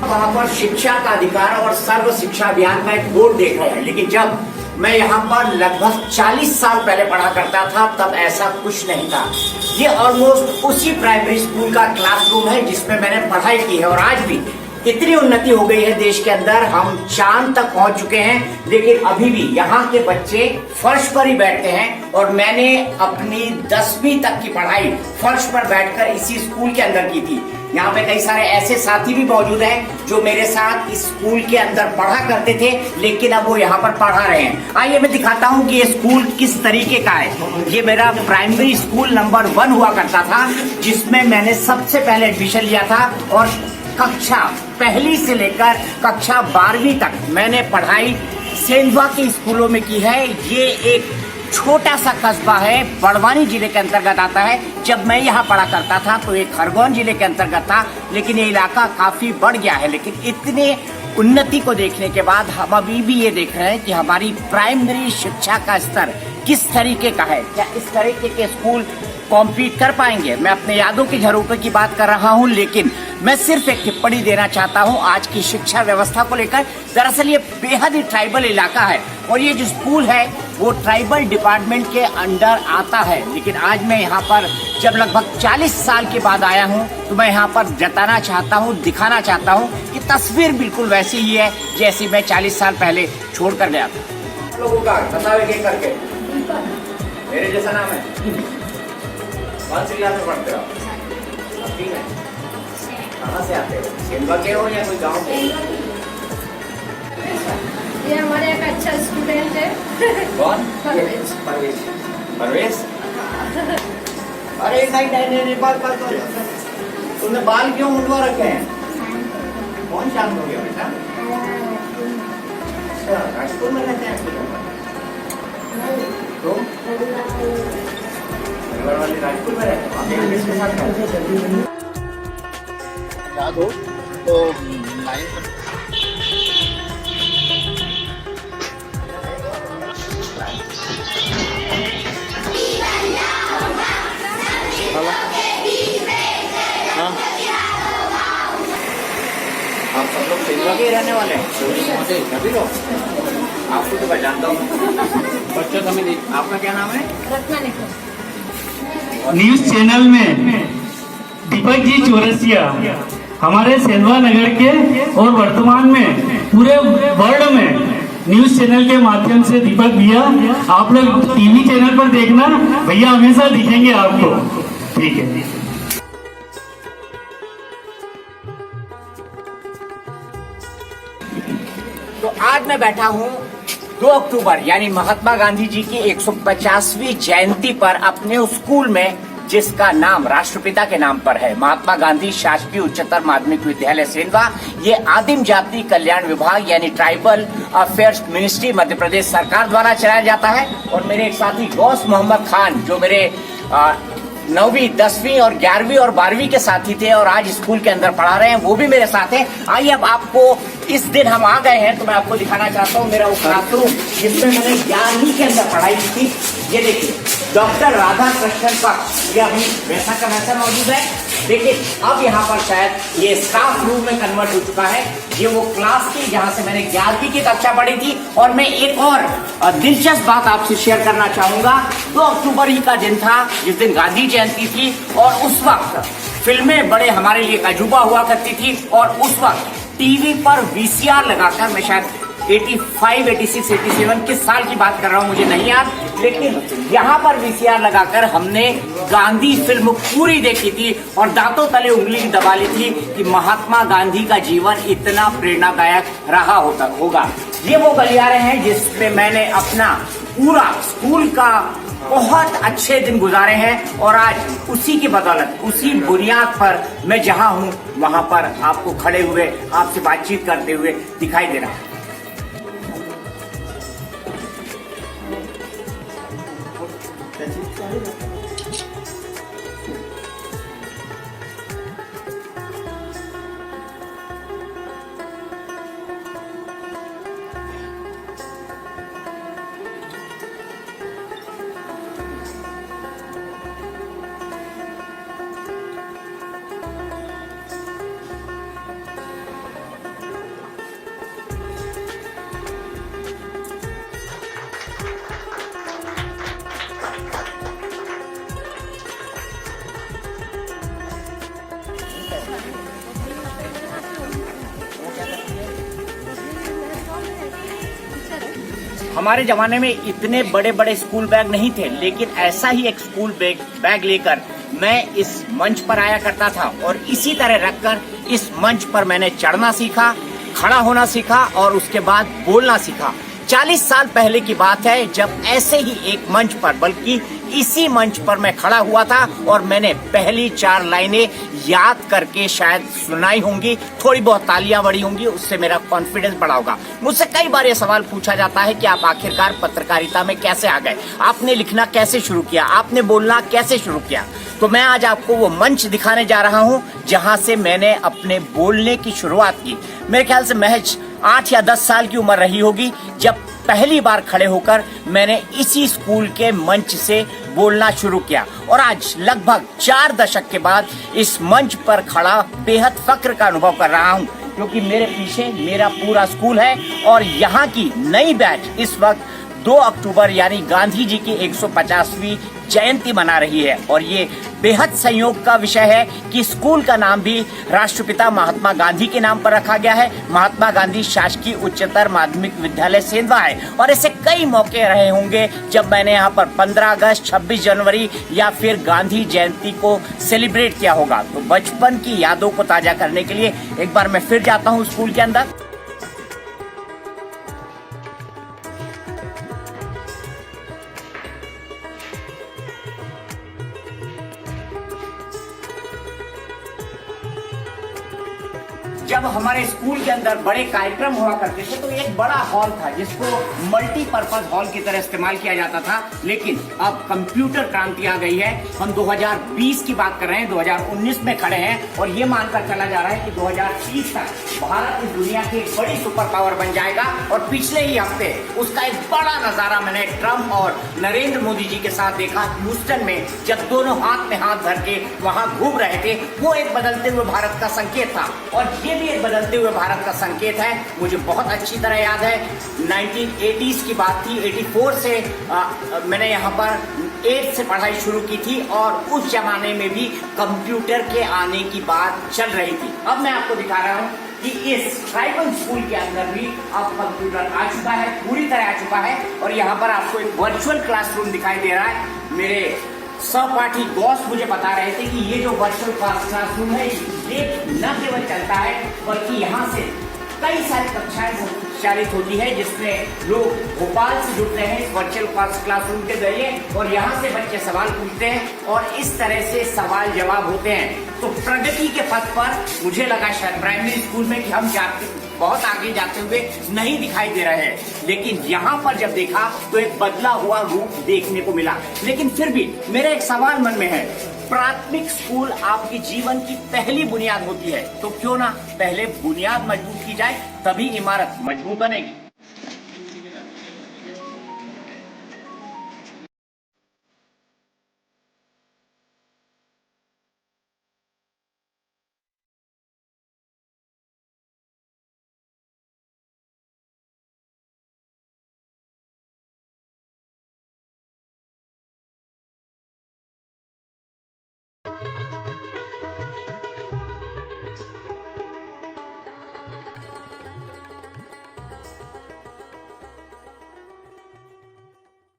वहाँ पर शिक्षा का अधिकार और सर्व शिक्षा अभियान का एक बोर्ड देख रहे हैं, लेकिन जब मैं यहाँ पर लगभग 40 साल पहले पढ़ा करता था तब ऐसा कुछ नहीं था। ये ऑलमोस्ट उसी प्राइमरी स्कूल का क्लासरूम है जिसमें मैंने पढ़ाई की है और आज भी इतनी उन्नति हो गई है देश के अंदर, हम चांद तक पहुंच चुके हैं, लेकिन अभी भी यहाँ के बच्चे फर्श पर ही बैठते हैं। और मैंने अपनी 10वीं तक की पढ़ाई फर्श पर बैठकर इसी स्कूल के अंदर की थी। यहाँ पे कई सारे ऐसे साथी भी मौजूद हैं जो मेरे साथ इस स्कूल के अंदर पढ़ा करते थे, लेकिन अब वो यहाँ पर पढ़ा रहे हैं। आइए मैं दिखाता हूँ कि ये स्कूल किस तरीके का है। ये मेरा प्राइमरी स्कूल नंबर 1 हुआ करता था, जिसमें मैंने सबसे पहले एडमिशन लिया था और कक्षा पहली से लेकर कक्षा 12वीं तक मैंने पढ़ाई सेंधवा के स्कूलों में की है। ये एक छोटा सा कस्बा है, बड़वानी जिले के अंतर्गत आता है। जब मैं यहाँ पढ़ा करता था तो ये खरगोन जिले के अंतर्गत था, लेकिन ये इलाका काफी बढ़ गया है। लेकिन इतने उन्नति को देखने के बाद हम अभी भी ये देख रहे हैं कि हमारी प्राइमरी शिक्षा का स्तर किस तरीके का है। क्या इस तरीके के स्कूल कॉम्पीट कर पाएंगे? मैं अपने यादों के झरोखे की बात कर रहा हूं, लेकिन मैं सिर्फ एक टिप्पणी देना चाहता हूं आज की शिक्षा व्यवस्था को लेकर। दरअसल ये बेहद ही ट्राइबल इलाका है और ये जो स्कूल है वो ट्राइबल डिपार्टमेंट के अंडर आता है। लेकिन आज मैं यहाँ पर जब लगभग 40 साल के बाद आया हूँ तो मैं यहाँ पर जताना चाहता हूँ, दिखाना चाहता हूँ कि तस्वीर बिल्कुल वैसी ही है जैसी मैं 40 साल पहले छोड़ कर गया था। लोगों का बतावे करके मेरे जैसा नाम है, कौन सी क्लास में पढ़ते हो? ठीक है, कहाँ से आते हो? सेंधवा के हो या कोई गांव के? ये हमारे एक अच्छा स्टूडेंट है। कौन? परवेज। परवेज? अरे नहीं, बाल तुमने बाल क्यों मुंडवा रखे हैं? कौन शांत हो गया बेटा? राजपुर में रहते हैं तो राजपुर में रहते हैं। याद हो तो आप सब लोग सेंधवा के रहने वाले हैं? सभी लोग? आपको तो मैं जानता हूँ। बच्चों का नहीं। आपका क्या नाम है? रत्ना निखिल। न्यूज चैनल में दीपक जी चौरसिया हमारे सेंधवा नगर के और वर्तमान में पूरे वर्ल्ड में न्यूज चैनल के माध्यम से दीपक भैया आप लोग टीवी चैनल पर देखना, भैया हमेशा दिखेंगे आपको। ठीक है। तो आज मैं बैठा हूँ 2 अक्टूबर यानी महात्मा गांधी जी की 150वीं जयंती पर अपने उस स्कूल में जिसका नाम राष्ट्रपिता के नाम पर है, महात्मा गांधी शासकीय उच्चतर माध्यमिक विद्यालय सेंधवा। ये आदिम जाति कल्याण विभाग यानी tribal affairs ministry Madhya Pradesh सरकार द्वारा चलाया जाता है। और मेरे एक साथी गौस मोहम्मद खान जो मेरे 9वीं 10वीं और 11वीं और 12वीं के साथी थे और आज स्कूल के अंदर पढ़ा रहे हैं, वो भी मेरे साथ हैं। आइए अब आपको इस दिन हम आ गए हैं तो मैं आपको दिखाना चाहता हूँ मेरा वो क्लासरूम जिसमें मैंने 11वीं के अंदर पढ़ाई की थी। ये देखिए डॉक्टर राधा कृष्णन का ये अभी वैसा का वैसा मौजूद है, लेकिन अब यहाँ पर शायद ये स्टाफ रूम में कन्वर्ट हो चुका है। ये वो क्लास थी जहाँ से मैंने 11वीं की कक्षा पढ़ी थी। और मैं एक और दिलचस्प बात आपसे शेयर करना चाहूंगा। 2 अक्टूबर ही का दिन था जिस दिन गांधी जयंती थी और उस वक्त फिल्में बड़े हमारे लिए अजूबा हुआ करती थी और उस वक्त टीवी पर वीसीआर लगाकर, मैं शायद 85, 86, 87 किस साल की बात कर रहा हूँ मुझे नहीं याद, लेकिन यहाँ पर वीसीआर लगाकर हमने गांधी फिल्म पूरी देखी थी और दांतों तले उंगली दबा ली थी कि महात्मा गांधी का जीवन इतना प्रेरणादायक रहा होगा। ये वो गलियारे हैं जिसमें मैंने अपना पूरा स्कूल का बहुत अच्छे दिन गुजारे हैं और आज उसी की बदौलत, उसी बुनियाद पर मैं जहां हूं वहां पर आपको खड़े हुए आपसे बातचीत करते हुए दिखाई दे रहा है। हमारे जमाने में इतने बड़े बड़े स्कूल बैग नहीं थे, लेकिन ऐसा ही एक स्कूल बैग लेकर मैं इस मंच पर आया करता था और इसी तरह रखकर इस मंच पर मैंने चढ़ना सीखा, खड़ा होना सीखा और उसके बाद बोलना सीखा। 40 साल पहले की बात है जब ऐसे ही एक मंच पर, बल्कि इसी मंच पर मैं खड़ा हुआ था और मैंने पहली 4 लाइनें याद करके शायद सुनाई होंगी, थोड़ी बहुत तालियां बड़ी होंगी, उससे मेरा कॉन्फिडेंस बढ़ा होगा। मुझसे कई बार ये सवाल पूछा जाता है कि आप आखिरकार पत्रकारिता में कैसे आ गए, आपने लिखना कैसे शुरू किया, आपने बोलना कैसे शुरू किया। तो मैं आज आपको वो मंच दिखाने जा रहा हूँ जहाँ से मैंने अपने बोलने की शुरुआत की। मेरे ख्याल से महज 8 या 10 साल की उम्र रही होगी जब पहली बार खड़े होकर मैंने इसी स्कूल के मंच से बोलना शुरू किया और आज लगभग 4 दशक के बाद इस मंच पर खड़ा बेहद फक्र का अनुभव कर रहा हूं, क्योंकि मेरे पीछे मेरा पूरा स्कूल है और यहाँ की नई बैच इस वक्त 2 अक्टूबर यानी गांधी जी की 150वीं जयंती मना रही है और ये बेहद संयोग का विषय है कि स्कूल का नाम भी राष्ट्रपिता महात्मा गांधी के नाम पर रखा गया है। महात्मा गांधी शासकीय उच्चतर माध्यमिक विद्यालय सेंधवा है और ऐसे कई मौके रहे होंगे जब मैंने यहाँ पर 15 अगस्त, 26 जनवरी या फिर गांधी जयंती को सेलिब्रेट किया होगा। तो बचपन की यादों को ताजा करने के लिए एक बार मैं फिर जाता हूँ स्कूल के अंदर। जब हमारे स्कूल के अंदर बड़े कार्यक्रम हुआ करते थे तो एक बड़ा हॉल था जिसको मल्टीपर्पज हॉल की तरह इस्तेमाल किया जाता था, लेकिन अब कंप्यूटर क्रांति आ गई है। हम 2020 की बात कर रहे हैं, 2019 में खड़े हैं और ये मानकर चला जा रहा है कि 2030 तक भारत इस दुनिया की एक बड़ी सुपर पावर बन जाएगा। और पिछले ही हफ्ते उसका एक बड़ा नजारा मैंने ट्रम्प और नरेंद्र मोदी जी के साथ देखा ह्यूस्टन में, जब दोनों हाथ में हाथ धर के वहां घूम रहे थे। वो एक बदलते हुए भारत का संकेत था और ये भी एक बदलते हुए भारत का संकेत है। मुझे बहुत अच्छी तरह याद है 1980s की बात थी, 84 से मैंने यहाँ पर 8 से पढ़ाई शुरू की थी और उस जमाने में भी कंप्यूटर के आने की बात चल रही थी। अब मैं आपको दिखा रहा हूँ कि इस ट्राइबल स्कूल के अंदर भी अब कंप्यूटर आ चुका है, पूरी तरह आ चुका है और यहाँ पर आपको एक वर्चुअल क्लासरूम दिखाई दे रहा है। मेरे सहपाठी गौस मुझे बता रहे थे कि ये जो वर्चुअल क्लासरूम है ये न केवल चलता है बल्कि यहाँ से कई सारी कक्षाएं संचालित होती है जिसमें लोग भोपाल से जुड़ रहे हैं वर्चुअल क्लासरूम के जरिए और यहाँ से बच्चे सवाल पूछते हैं और इस तरह से सवाल जवाब होते हैं। तो प्रगति के पथ पर मुझे लगा शायद प्राइमरी स्कूल में कि हम बहुत आगे जाते हुए नहीं दिखाई दे रहे हैं, लेकिन यहाँ पर जब देखा तो एक बदला हुआ रूप देखने को मिला। लेकिन फिर भी मेरा एक सवाल मन में है, प्राथमिक स्कूल आपके जीवन की पहली बुनियाद होती है, तो क्यों ना पहले बुनियाद मजबूत की जाए, तभी इमारत मजबूत बनेगी।